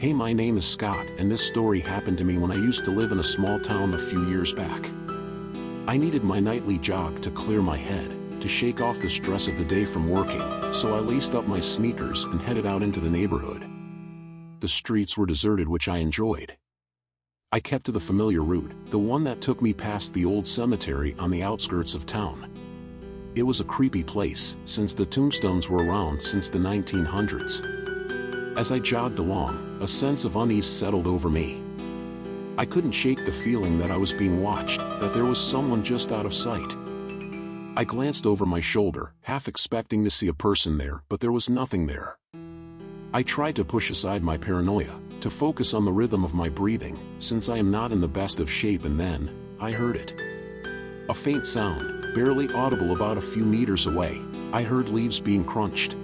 Hey, my name is Scott, and this story happened to me when I used to live in a small town a few years back. I needed my nightly jog to clear my head, to shake off the stress of the day from working, so I laced up my sneakers and headed out into the neighborhood. The streets were deserted, which I enjoyed. I kept to the familiar route, the one that took me past the old cemetery on the outskirts of town. It was a creepy place, since the tombstones were around since the 1900s. As I jogged along, a sense of unease settled over me. I couldn't shake the feeling that I was being watched, that there was someone just out of sight. I glanced over my shoulder, half expecting to see a person there, but there was nothing there. I tried to push aside my paranoia, to focus on the rhythm of my breathing, since I am not in the best of shape, and then, I heard it. A faint sound, barely audible about a few meters away. I heard leaves being crunched.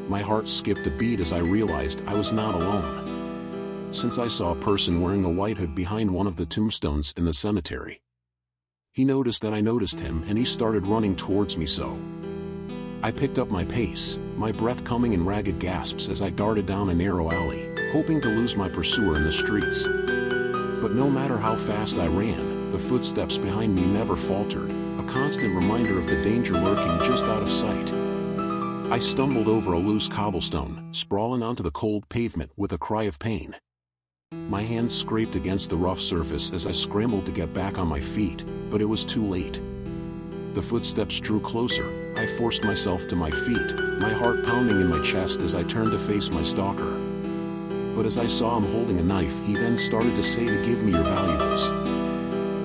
My heart skipped a beat as I realized I was not alone, since I saw a person wearing a white hood behind one of the tombstones in the cemetery. He noticed that I noticed him, and he started running towards me, so I picked up my pace, my breath coming in ragged gasps as I darted down a narrow alley, hoping to lose my pursuer in the streets. But no matter how fast I ran, the footsteps behind me never faltered, a constant reminder of the danger lurking just out of sight. I stumbled over a loose cobblestone, sprawling onto the cold pavement with a cry of pain. My hands scraped against the rough surface as I scrambled to get back on my feet, but it was too late. The footsteps drew closer. I forced myself to my feet, my heart pounding in my chest as I turned to face my stalker. But as I saw him holding a knife, he then started to say to give me your valuables.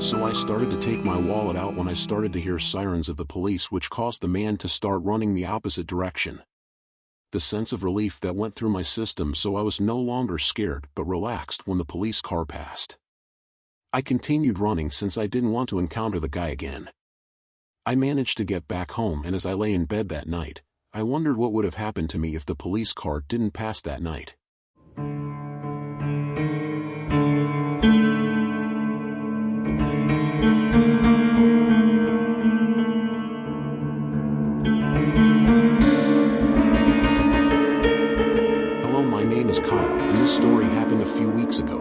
So I started to take my wallet out when I started to hear sirens of the police, which caused the man to start running the opposite direction. The sense of relief that went through my system, so I was no longer scared but relaxed when the police car passed. I continued running since I didn't want to encounter the guy again. I managed to get back home, and as I lay in bed that night, I wondered what would have happened to me if the police car didn't pass that night. Kyle, and this story happened a few weeks ago.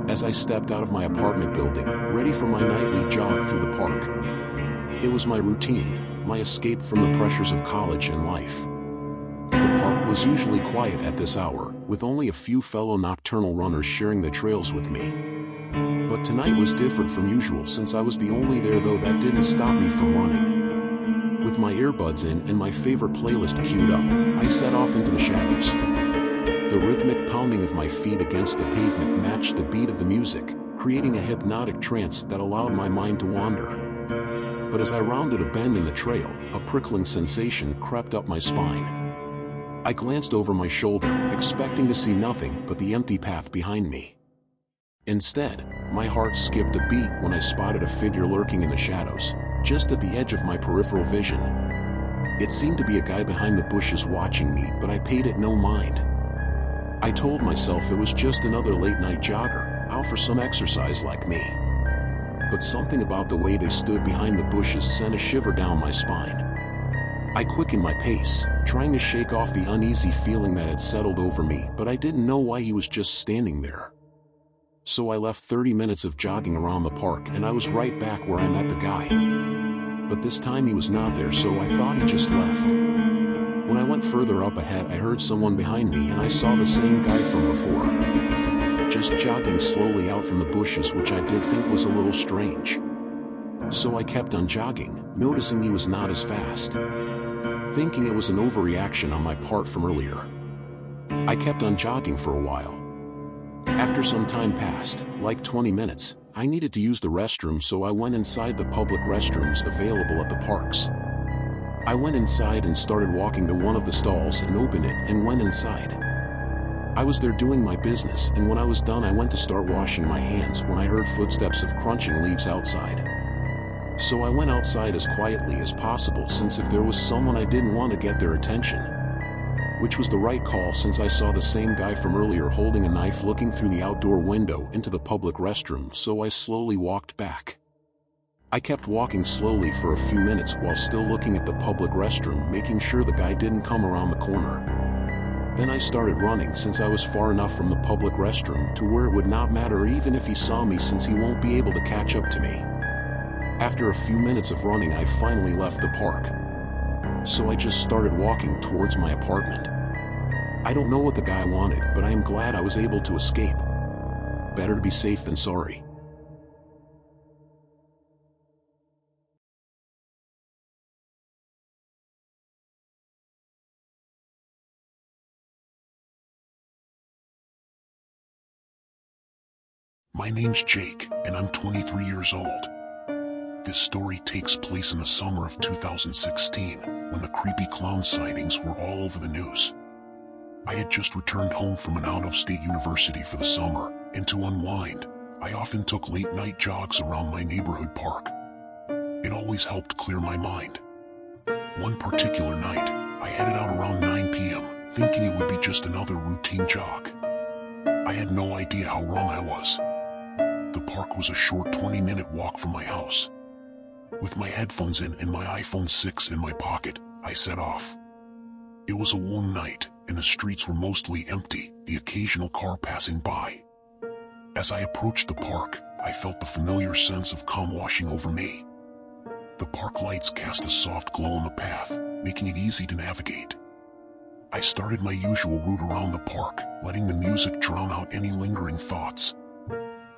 As I stepped out of my apartment building, ready for my nightly jog through the park. It was my routine, my escape from the pressures of college and life. The park was usually quiet at this hour, with only a few fellow nocturnal runners sharing the trails with me. But tonight was different from usual, since I was the only there, though that didn't stop me from running. With my earbuds in and my favorite playlist queued up, I set off into the shadows. The rhythmic pounding of my feet against the pavement matched the beat of the music, creating a hypnotic trance that allowed my mind to wander. But as I rounded a bend in the trail, a prickling sensation crept up my spine. I glanced over my shoulder, expecting to see nothing but the empty path behind me. Instead, my heart skipped a beat when I spotted a figure lurking in the shadows, just at the edge of my peripheral vision. It seemed to be a guy behind the bushes watching me, but I paid it no mind. I told myself it was just another late-night jogger, out for some exercise like me. But something about the way they stood behind the bushes sent a shiver down my spine. I quickened my pace, trying to shake off the uneasy feeling that had settled over me, but I didn't know why he was just standing there. So I left 30 minutes of jogging around the park, and I was right back where I met the guy. But this time he was not there, so I thought he just left. When I went further up ahead, I heard someone behind me, and I saw the same guy from before, just jogging slowly out from the bushes, which I did think was a little strange. So I kept on jogging, noticing he was not as fast, thinking it was an overreaction on my part from earlier. I kept on jogging for a while. After some time passed, like 20 minutes, I needed to use the restroom, so I went inside the public restrooms available at the parks. I went inside and started walking to one of the stalls and opened it and went inside. I was there doing my business, and when I was done I went to start washing my hands when I heard footsteps of crunching leaves outside. So I went outside as quietly as possible, since if there was someone I didn't want to get their attention. Which was the right call, since I saw the same guy from earlier holding a knife looking through the outdoor window into the public restroom, so I slowly walked back. I kept walking slowly for a few minutes while still looking at the public restroom, making sure the guy didn't come around the corner. Then I started running since I was far enough from the public restroom to where it would not matter even if he saw me since he won't be able to catch up to me. After a few minutes of running, I finally left the park. So I just started walking towards my apartment. I don't know what the guy wanted, but I am glad I was able to escape. Better to be safe than sorry. My name's Jake, and I'm 23 years old. This story takes place in the summer of 2016, when the creepy clown sightings were all over the news. I had just returned home from an out-of-state university for the summer, and to unwind, I often took late-night jogs around my neighborhood park. It always helped clear my mind. One particular night, I headed out around 9 p.m., thinking it would be just another routine jog. I had no idea how wrong I was. The park was a short 20-minute walk from my house. With my headphones in and my iPhone 6 in my pocket, I set off. It was a warm night, and the streets were mostly empty, the occasional car passing by. As I approached the park, I felt the familiar sense of calm washing over me. The park lights cast a soft glow on the path, making it easy to navigate. I started my usual route around the park, letting the music drown out any lingering thoughts.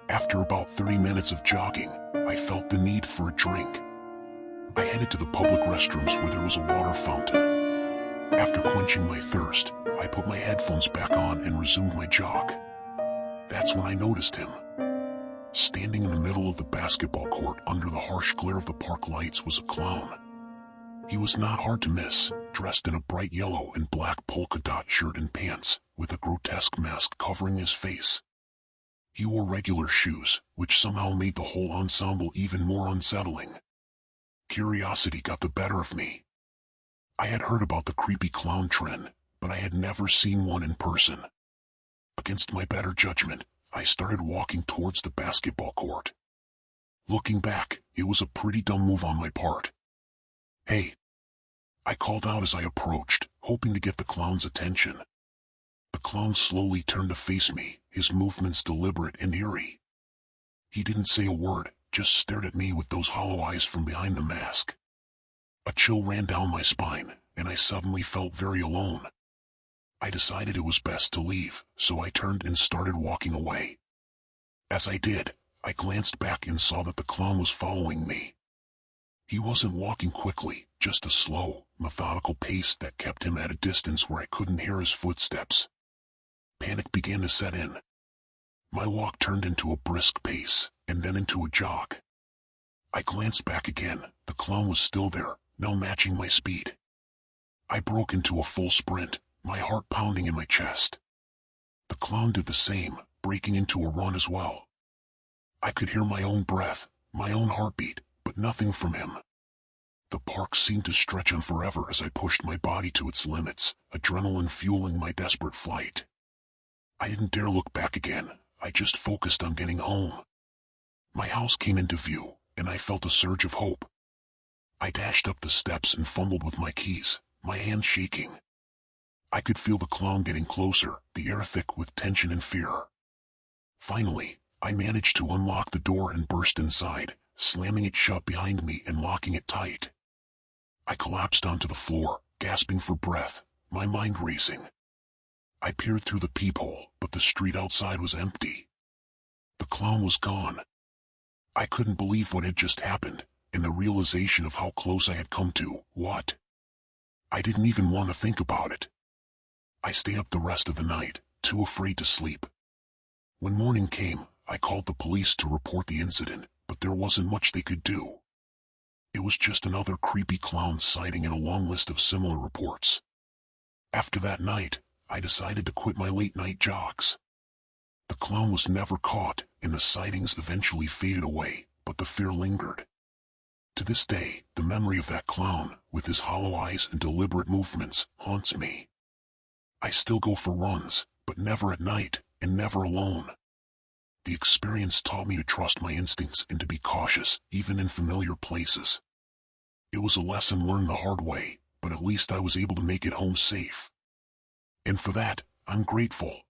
After about 30 minutes of jogging, I felt the need for a drink. I headed to the public restrooms where there was a water fountain. After quenching my thirst, I put my headphones back on and resumed my jog. That's when I noticed him. Standing in the middle of the basketball court under the harsh glare of the park lights was a clown. He was not hard to miss, dressed in a bright yellow and black polka dot shirt and pants, with a grotesque mask covering his face. He wore regular shoes, which somehow made the whole ensemble even more unsettling. Curiosity got the better of me. I had heard about the creepy clown trend, but I had never seen one in person. Against my better judgment, I started walking towards the basketball court. Looking back, it was a pretty dumb move on my part. "Hey!" I called out as I approached, hoping to get the clown's attention. The clown slowly turned to face me, his movements deliberate and eerie. He didn't say a word, just stared at me with those hollow eyes from behind the mask. A chill ran down my spine, and I suddenly felt very alone. I decided it was best to leave, so I turned and started walking away. As I did, I glanced back and saw that the clown was following me. He wasn't walking quickly, just a slow, methodical pace that kept him at a distance where I couldn't hear his footsteps. Panic began to set in. My walk turned into a brisk pace, and then into a jog. I glanced back again. The clown was still there, now matching my speed. I broke into a full sprint, my heart pounding in my chest. The clown did the same, breaking into a run as well. I could hear my own breath, my own heartbeat, but nothing from him. The park seemed to stretch on forever as I pushed my body to its limits, adrenaline fueling my desperate flight. I didn't dare look back again. I just focused on getting home. My house came into view, and I felt a surge of hope. I dashed up the steps and fumbled with my keys, my hands shaking. I could feel the clown getting closer, the air thick with tension and fear. Finally, I managed to unlock the door and burst inside, slamming it shut behind me and locking it tight. I collapsed onto the floor, gasping for breath, my mind racing. I peered through the peephole, but the street outside was empty. The clown was gone. I couldn't believe what had just happened, and the realization of how close I had come to what. I didn't even want to think about it. I stayed up the rest of the night, too afraid to sleep. When morning came, I called the police to report the incident, but there wasn't much they could do. It was just another creepy clown sighting in a long list of similar reports. After that night, I decided to quit my late-night jogs. The clown was never caught, and the sightings eventually faded away, but the fear lingered. To this day, the memory of that clown, with his hollow eyes and deliberate movements, haunts me. I still go for runs, but never at night, and never alone. The experience taught me to trust my instincts and to be cautious, even in familiar places. It was a lesson learned the hard way, but at least I was able to make it home safe. And for that, I'm grateful.